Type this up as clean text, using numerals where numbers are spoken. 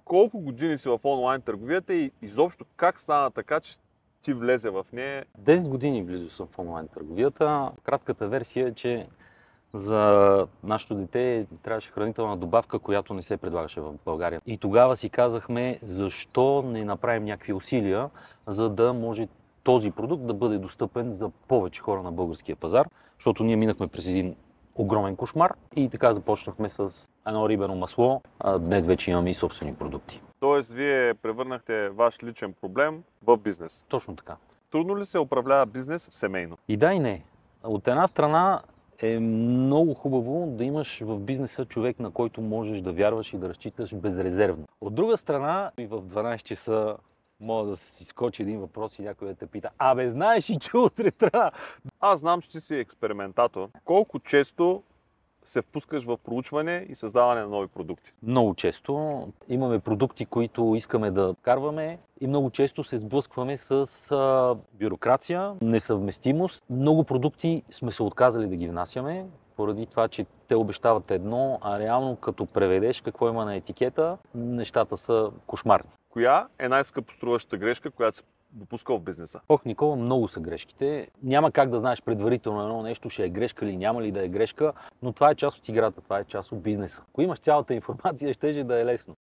колко години си в онлайн търговията и изобщо как стана така, че ти влезе в нея? 10 години близо съм в онлайн търговията. Кратката версия е, че за нашето дете трябваше хранителна добавка, която не се предлагаше в България. И тогава си казахме, защо не направим някакви усилия, за да може този продукт да бъде достъпен за повече хора на българския пазар, защото ние минахме през един огромен кошмар и така започнахме с едно рибено масло, а днес вече имаме и собствени продукти. Тоест, вие превърнахте ваш личен проблем в бизнес. Точно така. Трудно ли се управлява бизнес семейно? И да, и не. От една страна е много хубаво да имаш в бизнеса човек, на който можеш да вярваш и да разчиташ безрезервно. От друга страна, и в 12 часа може да си скочи един въпрос и някой да те пита: абе, знаеш ли, че утре трябва? Аз знам, че ти си експериментатор. Колко често се впускаш в проучване и създаване на нови продукти? Много често имаме продукти, които искаме да вкарваме и много често се сблъскваме с бюрокрация, несъвместимост. Много продукти сме се отказали да ги внасяме, поради това, че те обещават едно, а реално като преведеш какво има на етикета, нещата са кошмарни. Коя е най-скъпоструващата грешка, която се допускал в бизнеса? Ох, Никола, много са грешките. Няма как да знаеш предварително едно нещо, ще е грешка или няма ли да е грешка, но това е част от играта, това е част от бизнеса. Ако имаш цялата информация, ще да е лесно.